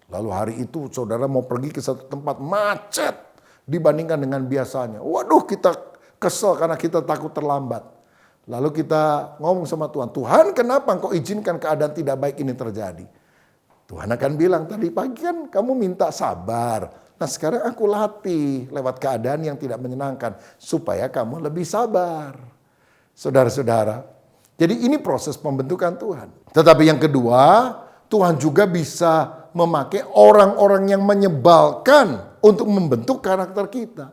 Lalu hari itu saudara mau pergi ke satu tempat macet dibandingkan dengan biasanya. Waduh, kita kesel karena kita takut terlambat. Lalu kita ngomong sama Tuhan, Tuhan kenapa engkau izinkan keadaan tidak baik ini terjadi? Tuhan akan bilang, tadi pagi kan kamu minta sabar. Nah sekarang aku latih lewat keadaan yang tidak menyenangkan. Supaya kamu lebih sabar. Saudara-saudara, jadi ini proses pembentukan Tuhan. Tetapi yang kedua, Tuhan juga bisa memakai orang-orang yang menyebalkan untuk membentuk karakter kita.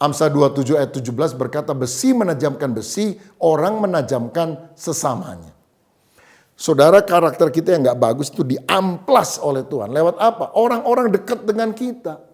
Amsal 27 ayat 17 berkata, besi menajamkan besi, orang menajamkan sesamanya. Saudara, karakter kita yang gak bagus itu diamplas oleh Tuhan. Lewat apa? Orang-orang dekat dengan kita.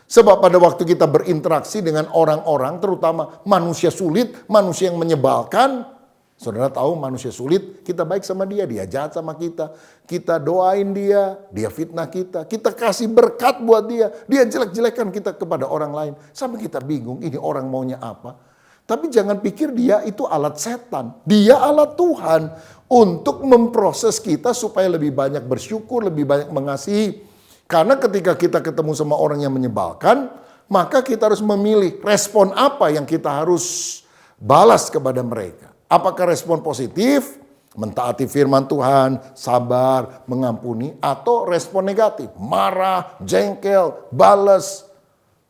Sebab pada waktu kita berinteraksi dengan orang-orang, terutama manusia sulit, manusia yang menyebalkan. Saudara tahu manusia sulit, kita baik sama dia, dia jahat sama kita. Kita doain dia fitnah kita. Kita kasih berkat buat dia jelek-jelekan kita kepada orang lain. Sampai kita bingung, ini orang maunya apa. Tapi jangan pikir dia itu alat setan. Dia alat Tuhan untuk memproses kita supaya lebih banyak bersyukur, lebih banyak mengasihi. Karena ketika kita ketemu sama orang yang menyebalkan, maka kita harus memilih respon apa yang kita harus balas kepada mereka. Apakah respon positif, mentaati firman Tuhan, sabar, mengampuni, atau respon negatif, marah, jengkel, balas.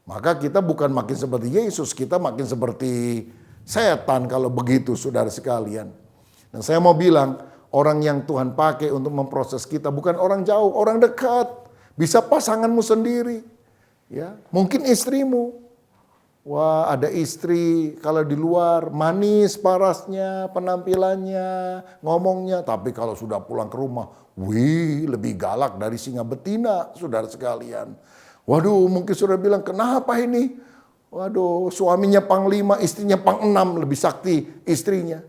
Maka kita bukan makin seperti Yesus, kita makin seperti setan kalau begitu, saudara sekalian. Dan saya mau bilang, orang yang Tuhan pakai untuk memproses kita bukan orang jauh, orang dekat. Bisa pasanganmu sendiri, ya, mungkin istrimu. Wah, ada istri kalau di luar manis parasnya, penampilannya, ngomongnya. Tapi kalau sudah pulang ke rumah, wih, lebih galak dari singa betina, saudara sekalian. Waduh, mungkin saudara bilang, kenapa ini? Waduh, suaminya panglima, istrinya pang-6, lebih sakti istrinya.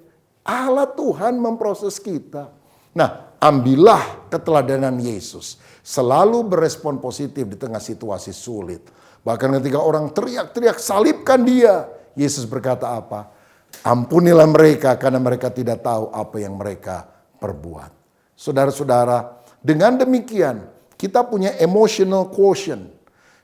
Allah Tuhan memproses kita. Nah, ambillah keteladanan Yesus. Selalu berespon positif di tengah situasi sulit. Bahkan ketika orang teriak-teriak, salibkan dia. Yesus berkata apa? Ampunilah mereka karena mereka tidak tahu apa yang mereka perbuat. Saudara-saudara, dengan demikian kita punya emotional quotient.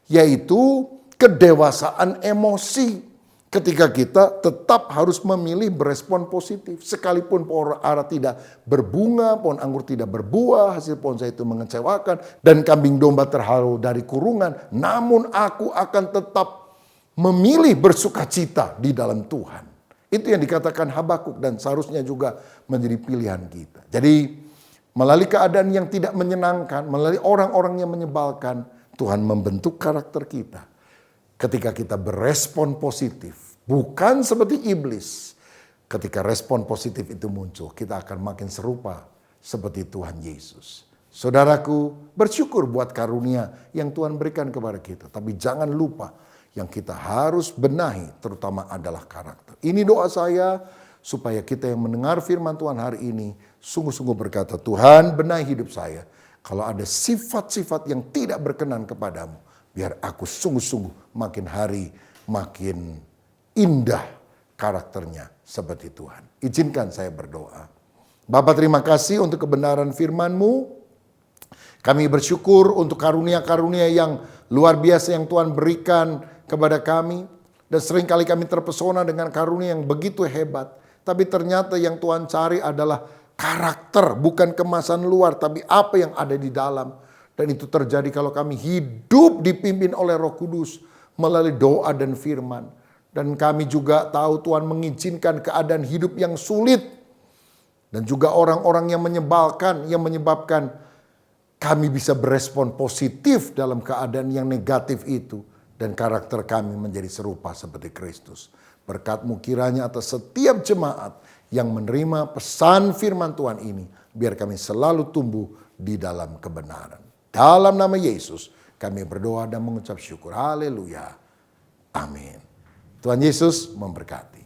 Yaitu kedewasaan emosi. Ketika kita tetap harus memilih berespon positif. Sekalipun pohon ara tidak berbunga, pohon anggur tidak berbuah, hasil pohon zaitun mengecewakan, dan kambing domba terhalau dari kurungan. Namun aku akan tetap memilih bersukacita di dalam Tuhan. Itu yang dikatakan Habakuk dan seharusnya juga menjadi pilihan kita. Jadi melalui keadaan yang tidak menyenangkan, melalui orang-orang yang menyebalkan, Tuhan membentuk karakter kita. Ketika kita berespon positif, bukan seperti iblis. Ketika respon positif itu muncul, kita akan makin serupa seperti Tuhan Yesus. Saudaraku, bersyukur buat karunia yang Tuhan berikan kepada kita. Tapi jangan lupa yang kita harus benahi terutama adalah karakter. Ini doa saya supaya kita yang mendengar firman Tuhan hari ini sungguh-sungguh berkata, Tuhan benahi hidup saya. Kalau ada sifat-sifat yang tidak berkenan kepadamu, biar aku sungguh-sungguh makin hari makin indah karakternya seperti Tuhan. Izinkan saya berdoa. Bapa, terima kasih untuk kebenaran firman-Mu. Kami bersyukur untuk karunia-karunia yang luar biasa yang Tuhan berikan kepada kami. Dan seringkali kami terpesona dengan karunia yang begitu hebat. Tapi ternyata yang Tuhan cari adalah karakter, bukan kemasan luar, tapi apa yang ada di dalam. Dan itu terjadi kalau kami hidup dipimpin oleh Roh Kudus melalui doa dan firman. Dan kami juga tahu Tuhan mengizinkan keadaan hidup yang sulit. Dan juga orang-orang yang menyebalkan, yang menyebabkan kami bisa berespon positif dalam keadaan yang negatif itu. Dan karakter kami menjadi serupa seperti Kristus. Berkat-Mu kiranya atas setiap jemaat yang menerima pesan firman Tuhan ini. Biar kami selalu tumbuh di dalam kebenaran. Dalam nama Yesus kami berdoa dan mengucap syukur. Haleluya. Amin. Tuhan Yesus memberkati.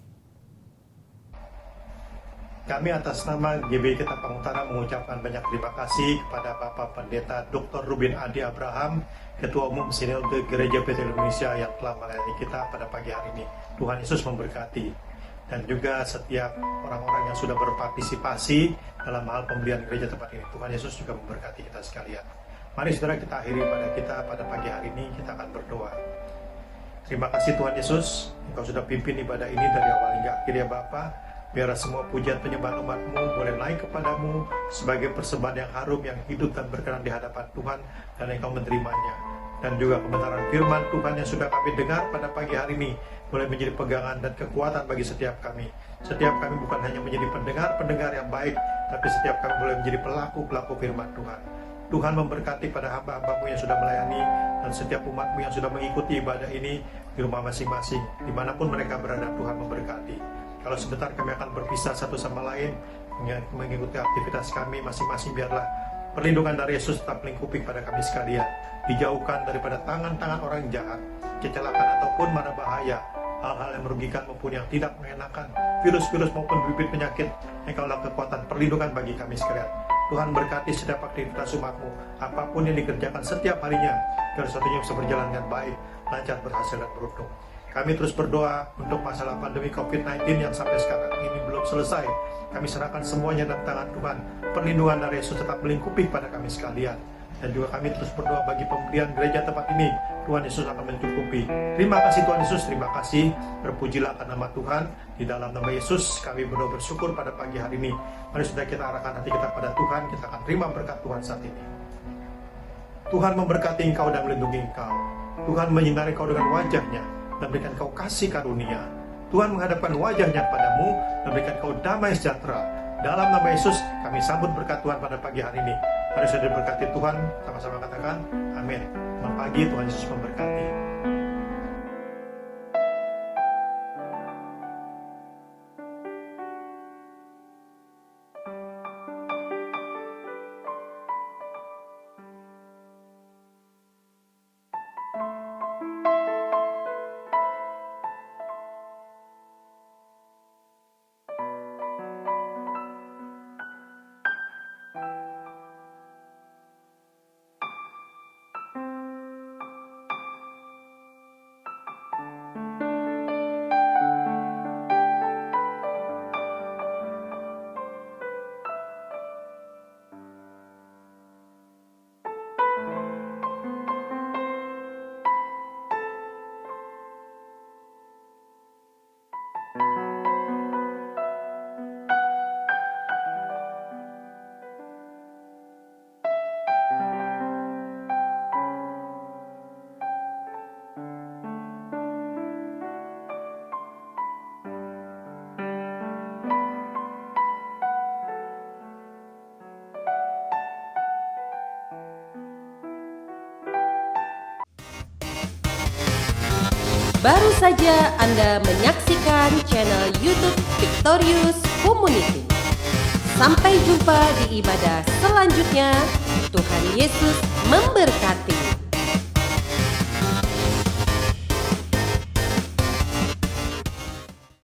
Kami atas nama GBI Ketapang Utara mengucapkan banyak terima kasih kepada Bapak Pendeta Dr. Ruben Adi Abraham, Ketua Umum Sinode Gereja Betel Indonesia yang telah melayani kita pada pagi hari ini. Tuhan Yesus memberkati. Dan juga setiap orang-orang yang sudah berpartisipasi dalam hal pembelian gereja tempat ini. Tuhan Yesus juga memberkati kita sekalian. Mari saudara kita akhiri pada pagi hari ini, kita akan berdoa. Terima kasih Tuhan Yesus, Engkau sudah pimpin ibadah ini dari awal hingga akhir ya Bapa. Biar semua pujian penyembahan umat-Mu boleh naik kepadamu sebagai persembahan yang harum, yang hidup dan berkenan di hadapan Tuhan, dan Engkau menerimanya. Dan juga kebenaran firman Tuhan yang sudah kami dengar pada pagi hari ini boleh menjadi pegangan dan kekuatan bagi setiap kami. Setiap kami bukan hanya menjadi pendengar-pendengar yang baik, tapi setiap kami boleh menjadi pelaku-pelaku firman Tuhan. Tuhan memberkati pada hamba-hamba-Mu yang sudah melayani dan setiap umat-Mu yang sudah mengikuti ibadah ini di rumah masing-masing. Dimanapun mereka berada, Tuhan memberkati. Kalau sebentar kami akan berpisah satu sama lain mengikuti aktivitas kami masing-masing, biarlah perlindungan dari Yesus tetap melingkupi pada kami sekalian. Dijauhkan daripada tangan-tangan orang jahat, kecelakaan ataupun mana bahaya, hal-hal yang merugikan maupun yang tidak mengenakan, virus-virus maupun bibit penyakit. Engkaulah kekuatan perlindungan bagi kami sekalian. Tuhan berkati setiap aktivitas umat-Mu, apapun yang dikerjakan setiap harinya, biar sesuatunya bisa berjalan dengan baik, lancar, berhasil, dan beruntung. Kami terus berdoa untuk masalah pandemi COVID-19 yang sampai sekarang ini belum selesai. Kami serahkan semuanya dalam tangan Tuhan. Perlindungan dari Yesus tetap melingkupi pada kami sekalian. Dan juga kami terus berdoa bagi pemberian gereja tempat ini. Tuhan Yesus akan mencukupi. Terima kasih Tuhan Yesus, terima kasih. Berpujilah akan nama Tuhan. Di dalam nama Yesus kami berdoa bersyukur pada pagi hari ini. Mari sudah kita arahkan hati kita pada Tuhan. Kita akan terima berkat Tuhan saat ini. Tuhan memberkati engkau dan melindungi engkau. Tuhan menyinari engkau dengan wajah-Nya dan berikan kau kasih karunia. Tuhan menghadapkan wajah-Nya padamu dan berikan kau damai sejahtera. Dalam nama Yesus kami sambut berkat Tuhan pada pagi hari ini. Mari sudah diberkati Tuhan, sama-sama katakan amin. Selamat pagi, Tuhan Yesus memberkati. Baru saja Anda menyaksikan channel YouTube Victory Victorious Community. Sampai jumpa di ibadah selanjutnya. Tuhan Yesus memberkati.